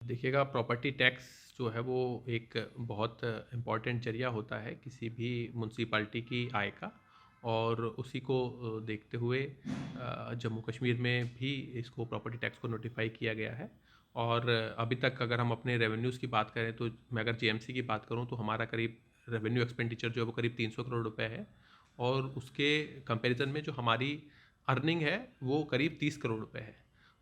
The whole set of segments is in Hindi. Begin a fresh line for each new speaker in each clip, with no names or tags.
देखिएगा, प्रॉपर्टी टैक्स जो है वो एक बहुत इम्पॉर्टेंट ज़रिया होता है किसी भी म्युनिसिपैलिटी की आय का। और उसी को देखते हुए जम्मू कश्मीर में भी इसको प्रॉपर्टी टैक्स को नोटिफाई किया गया है। और अभी तक अगर हम अपने रेवेन्यूज़ की बात करें, तो मैं अगर जेएमसी की बात करूं तो हमारा करीब रेवेन्यू एक्सपेंडिचर जो है वो करीब 300 करोड़ रुपए है। और उसके कंपैरिजन में जो हमारी अर्निंग है वो करीब 30 करोड़ रुपए है।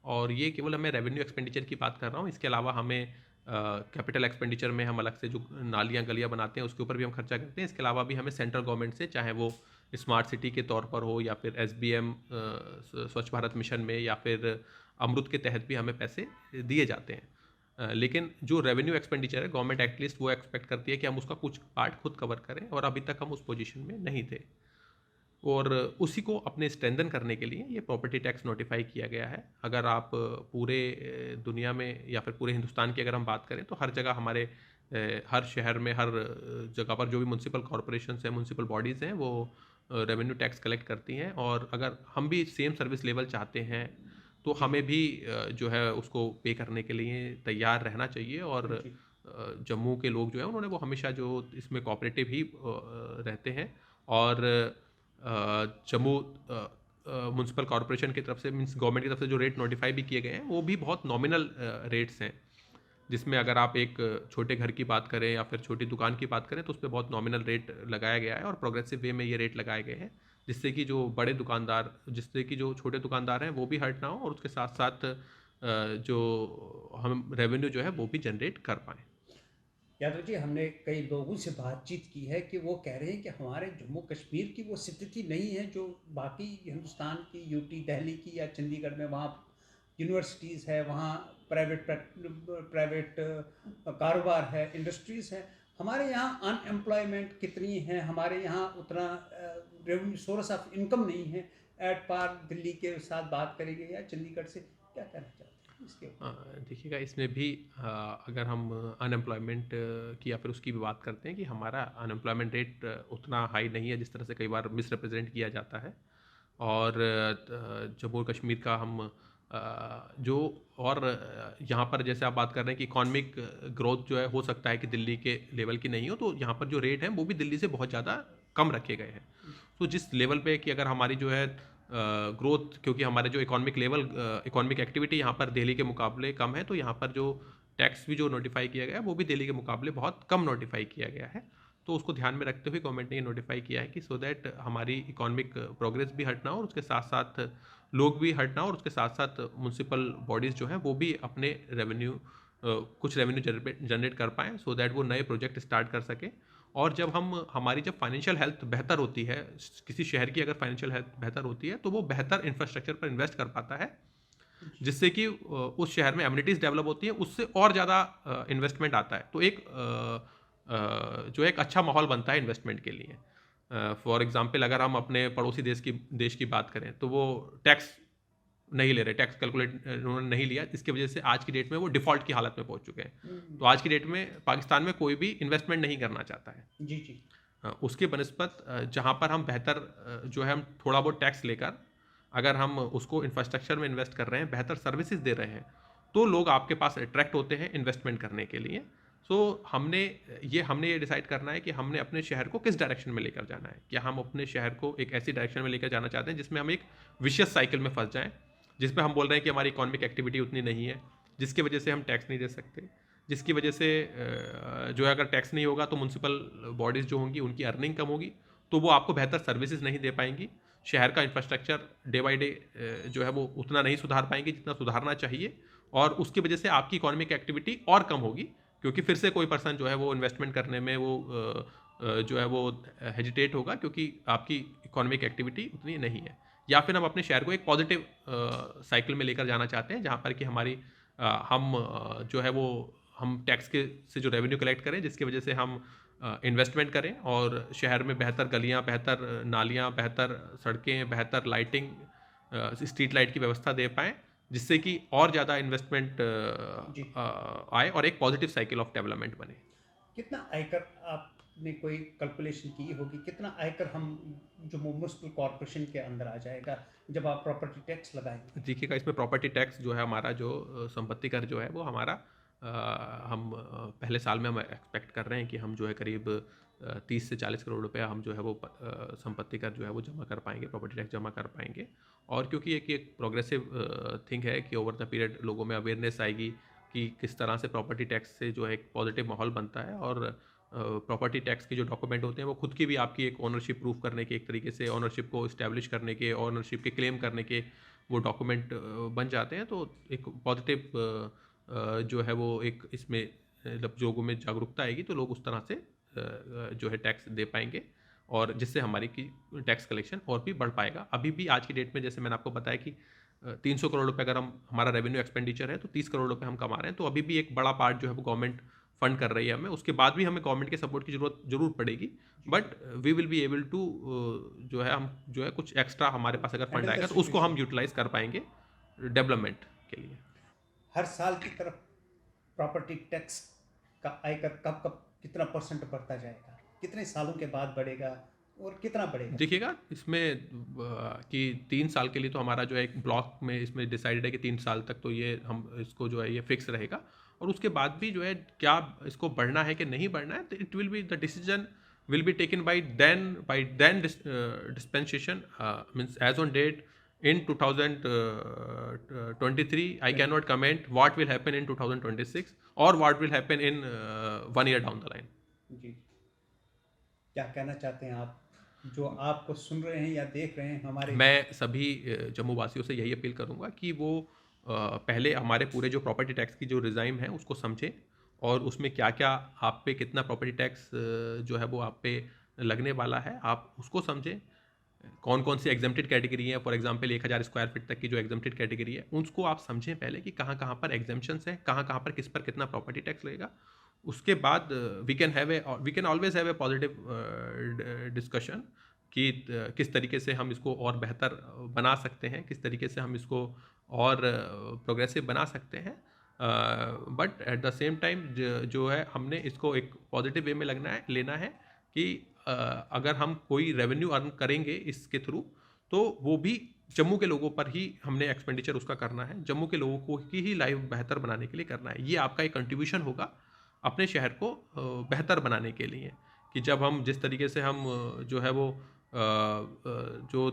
और ये केवल मैं रेवेन्यू एक्सपेंडिचर की बात कर रहा हूँ। इसके अलावा हमें कैपिटल एक्सपेंडिचर में हम अलग से जो नालियाँ गलियाँ बनाते हैं उसके ऊपर भी हम खर्चा करते हैं। इसके अलावा भी हमें सेंट्रल गवर्नमेंट से, चाहे वो स्मार्ट सिटी के तौर पर हो या फिर एसबीएम स्वच्छ भारत मिशन में या फिर अमृत के तहत भी हमें पैसे दिए जाते हैं। लेकिन जो रेवेन्यू एक्सपेंडिचर है, गवर्नमेंट एटलीस्ट वो एक्सपेक्ट करती है कि हम उसका कुछ पार्ट खुद कवर करें, और अभी तक हम उस पोजीशन में नहीं थे। और उसी को अपने स्ट्रेंथन करने के लिए ये प्रॉपर्टी टैक्स नोटिफाई किया गया है। अगर आप पूरे दुनिया में या फिर पूरे हिंदुस्तान की अगर हम बात करें, तो हर जगह हमारे हर शहर में, हर जगह पर जो भी म्यूनसिपल कॉरपोरेशंस हैं, म्यूनसिपल बॉडीज़ हैं, वो रेवेन्यू टैक्स कलेक्ट करती हैं। और अगर हम भी सेम सर्विस लेवल चाहते हैं, तो
जी,
हमें भी जो है उसको पे करने के लिए तैयार रहना चाहिए। और
जी,
जम्मू के लोग जो हैं उन्होंने वो हमेशा जो इसमें कोऑपरेटिव ही रहते हैं। और जम्मू म्यूनसिपल कॉरपोरेशन की तरफ से, मीन्स गवर्नमेंट की तरफ से जो रेट नोटिफाई भी किए गए हैं वो भी बहुत नॉमिनल रेट्स हैं। जिसमें अगर आप एक छोटे घर की बात करें या फिर छोटी दुकान की बात करें, तो उस पर बहुत नॉमिनल रेट लगाया गया है और प्रोग्रेसिव वे में ये रेट लगाए गए हैं। जिससे कि जो छोटे दुकानदार हैं वो भी हर्ट ना हो, और उसके साथ साथ जो हम रेवेन्यू जो है वो भी जनरेट कर पाएँ।
यादव जी, हमने कई लोगों से बातचीत की है कि वो कह रहे हैं कि हमारे जम्मू कश्मीर की वो स्थिति नहीं है जो बाकी हिंदुस्तान की, यूटी, दिल्ली की या चंडीगढ़ में। वहाँ यूनिवर्सिटीज़ है, वहाँ प्राइवेट प्राइवेट कारोबार है, इंडस्ट्रीज़ है। हमारे यहाँ अनएम्प्लॉयमेंट कितनी है, हमारे यहाँ उतना रेवेन्यू सोर्स ऑफ इनकम नहीं है एट पार दिल्ली के साथ बात करेंगे या चंडीगढ़ से। क्या कहना चाहते हैं इसके ऊपर?
देखिएगा, इसमें भी अगर हम अनएम्प्लॉयमेंट की या फिर उसकी भी बात करते हैं कि हमारा अनएम्प्लॉयमेंट रेट उतना हाई नहीं है जिस तरह से कई बार मिसरिप्रेजेंट किया जाता है। और जम्मू और कश्मीर का हम जो और यहाँ पर जैसे आप बात कर रहे हैं कि इकोनॉमिक ग्रोथ जो है हो सकता है कि दिल्ली के लेवल की नहीं हो, तो यहाँ पर जो रेट है वो भी दिल्ली से बहुत ज़्यादा कम रखे गए हैं। तो जिस लेवल पे कि अगर हमारी जो है ग्रोथ, क्योंकि हमारे जो इकोनॉमिक एक्टिविटी यहाँ पर दिल्ली के मुकाबले कम है, तो यहाँ पर जो टैक्स भी जो नोटिफाई किया गया है वो भी दिल्ली के मुकाबले बहुत कम नोटिफाई किया गया है। तो उसको ध्यान में रखते हुए गवर्नमेंट ने ये नोटिफाई किया है कि सो दैट हमारी इकोनॉमिक प्रोग्रेस भी हट ना हो, और उसके साथ साथ लोग भी हट ना हो, और उसके साथ साथ म्यूनसिपल बॉडीज़ जो हैं वो भी अपने रेवेन्यू कुछ रेवेन्यू जनरेट कर पाएँ, सो दैट वो नए प्रोजेक्ट स्टार्ट कर सकें। और जब फाइनेंशियल हेल्थ बेहतर होती है, किसी शहर की अगर फाइनेंशियल हेल्थ बेहतर होती है, तो वो बेहतर इंफ्रास्ट्रक्चर पर इन्वेस्ट कर पाता है,
जी,
जिससे कि उस शहर में एमिनिटीज़ डेवलप होती हैं, उससे और ज़्यादा इन्वेस्टमेंट आता है। तो जो एक अच्छा माहौल बनता है इन्वेस्टमेंट के लिए। फॉर एग्जांपल, अगर हम अपने पड़ोसी देश की बात करें, तो वो टैक्स नहीं ले रहे, टैक्स कैलकुलेट उन्होंने नहीं लिया, इसकी वजह से आज की डेट में वो डिफ़ॉल्ट की हालत में पहुंच चुके हैं। तो आज की डेट में पाकिस्तान में कोई भी इन्वेस्टमेंट नहीं करना चाहता है।
जी, जी,
उसके बनस्पत जहाँ पर हम बेहतर जो है हम थोड़ा बहुत टैक्स लेकर अगर हम उसको इंफ्रास्ट्रक्चर में इन्वेस्ट कर रहे हैं, बेहतर सर्विसेज दे रहे हैं, तो लोग आपके पास अट्रैक्ट होते हैं इन्वेस्टमेंट करने के लिए। सो हमने ये डिसाइड करना है कि हमने अपने शहर को किस डायरेक्शन में लेकर जाना है। क्या हम अपने शहर को एक ऐसी डायरेक्शन में लेकर जाना चाहते हैं जिसमें हम एक विशियस साइकिल में फंस जाएं, जिसमें हम बोल रहे हैं कि हमारी इकोनॉमिक एक्टिविटी उतनी नहीं है, जिसकी वजह से हम टैक्स नहीं दे सकते, जिसकी वजह से जो है अगर टैक्स नहीं होगा तो म्यूनसिपल बॉडीज़ जो होंगी उनकी अर्निंग कम होगी, तो वो आपको बेहतर सर्विसेज नहीं दे पाएंगी। शहर का इंफ्रास्ट्रक्चर डे बाई डे जो है वो उतना नहीं सुधार पाएंगे जितना सुधारना चाहिए, और उसकी वजह से आपकी इकोनॉमिक एक्टिविटी और कम होगी, क्योंकि फिर से कोई पर्सन जो है वो इन्वेस्टमेंट करने में वो जो है वो हेजिटेट होगा, क्योंकि आपकी इकोनॉमिक एक्टिविटी उतनी नहीं है। या फिर हम अपने शहर को एक पॉजिटिव साइकिल में लेकर जाना चाहते हैं, जहाँ पर कि हम जो है वो हम टैक्स के से जो रेवेन्यू कलेक्ट करें, जिसकी वजह से हम इन्वेस्टमेंट करें और शहर में बेहतर गलियां, बेहतर नालियां, बेहतर सड़कें, बेहतर लाइटिंग, स्ट्रीट लाइट की व्यवस्था दे पाएँ, जिससे कि और ज़्यादा इन्वेस्टमेंट
जी।
आए और एक पॉजिटिव साइकिल ऑफ डेवलपमेंट बने।
कितना आयकर आपने कोई कैलकुलेशन की होगी, कितना आयकर हम जो म्यूनिसिपल कॉरपोरेशन के अंदर आ जाएगा जब आप प्रॉपर्टी टैक्स लगाएंगे?
देखिएगा, इसमें प्रॉपर्टी टैक्स जो है हमारा, जो संपत्ति कर जो है वो हमारा हम पहले साल में हम एक्सपेक्ट कर रहे हैं कि हम जो है करीब 30 से 40 करोड़ रुपया हम जो है वो संपत्ति कर जो है वो जमा कर पाएंगे, प्रॉपर्टी टैक्स जमा कर पाएंगे। और क्योंकि एक प्रोग्रेसिव थिंग है कि ओवर द पीरियड लोगों में अवेयरनेस आएगी कि किस तरह से प्रॉपर्टी टैक्स से जो है एक पॉजिटिव माहौल बनता है, और प्रॉपर्टी टैक्स के जो डॉक्यूमेंट होते हैं वो खुद की भी आपकी एक ओनरशिप प्रूफ करने के, एक तरीके से ओनरशिप को इस्टेब्लिश करने के, ओनरशिप के क्लेम करने के वो डॉक्यूमेंट बन जाते हैं। तो एक पॉजिटिव जो है वो एक इसमें मतलब लोगों में जागरूकता आएगी, तो लोग उस तरह से जो है टैक्स दे पाएंगे, और जिससे हमारी की टैक्स कलेक्शन और भी बढ़ पाएगा। अभी भी आज की डेट में जैसे मैंने आपको बताया कि 300 करोड़ रुपए अगर हम हमारा रेवेन्यू एक्सपेंडिचर है तो 30 करोड़ रुपए हम कमा रहे हैं, तो अभी भी एक बड़ा पार्ट जो है वो गवर्नमेंट फंड कर रही है हमें। उसके बाद भी हमें गवर्नमेंट के सपोर्ट की जरूरत जरूर पड़ेगी, but we will be able to जो है हम जो है कुछ एक्स्ट्रा हमारे पास अगर फंड आएगा तो उसको हम यूटिलाइज कर पाएंगे डेवलपमेंट के लिए।
हर साल की तरफ प्रॉपर्टी टैक्स का आयकर कब कब कितना परसेंट बढ़ता जाएगा, कितने सालों के बाद बढ़ेगा और कितना बढ़ेगा?
देखिएगा इसमें कि 3 साल के लिए तो हमारा जो है एक ब्लॉक में इसमें डिसाइडेड है कि 3 साल तक तो ये हम इसको जो है ये फिक्स रहेगा, और उसके बाद भी जो है क्या इसको बढ़ना है कि नहीं बढ़ना है, it will be the decision will be taken by then dispensation means as on date in 2023. I cannot comment what will happen in 2026 or what will happen in 1 year down the line.
जी, क्या कहना चाहते हैं आप जो आपको सुन रहे हैं या देख रहे हैं हमारे?
मैं सभी जम्मू वासियों से यही अपील करूंगा कि वो पहले हमारे पूरे जो प्रॉपर्टी टैक्स की जो रिजाइम है उसको समझें, और उसमें क्या क्या आप पे कितना प्रॉपर्टी टैक्स जो है वो आप पे लगने वाला है आप उसको समझें। कौन कौन सी एग्जेम्प्टेड कैटेगरी है, फॉर एग्जांपल 1000 स्क्वायर फीट तक की जो एग्जेम्प्टेड कैटेगरी है उसको आप समझें पहले कि कहाँ कहाँ पर एग्जेम्पशंस है, कहाँ कहाँ पर किस पर कितना प्रॉपर्टी टैक्स लगेगा। उसके बाद we can always have a positive discussion कि किस तरीके से हम इसको और बेहतर बना सकते हैं, किस तरीके से हम इसको और प्रोग्रेसिव बना सकते हैं। But at the same time जो है हमने इसको एक पॉजिटिव वे में लेना है कि अगर हम कोई रेवेन्यू अर्न करेंगे इसके थ्रू तो वो भी जम्मू के लोगों पर ही हमने एक्सपेंडिचर उसका करना है, जम्मू के लोगों को की ही लाइफ बेहतर बनाने के लिए करना है। ये आपका एक कंट्रीब्यूशन होगा अपने शहर को बेहतर बनाने के लिए, कि जब हम जिस तरीके से हम जो है वो जो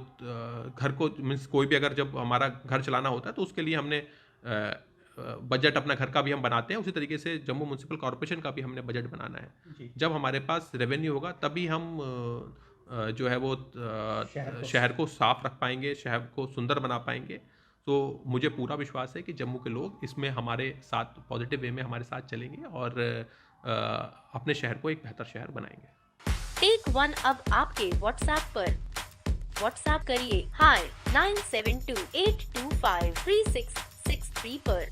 घर को मीन्स कोई भी अगर जब हमारा घर चलाना होता है तो उसके लिए हमने बजट अपना घर का भी हम बनाते हैं, उसी तरीके से जम्मू म्यूनसिपल कॉर्पोरेशन का भी हमने बजट बनाना है। जब हमारे पास रेवेन्यू होगा तभी हम जो है वो शहर को साफ रख पाएंगे, शहर को सुंदर बना पाएंगे। तो मुझे पूरा विश्वास है कि जम्मू के लोग इसमें हमारे साथ पॉजिटिव वे में हमारे साथ चलेंगे और अपने शहर को एक बेहतर शहर बनाएंगे।
टेक वन अब आपके व्हाट्सएप पर। व्हाट्सएप करिए hi 9728253663 पर।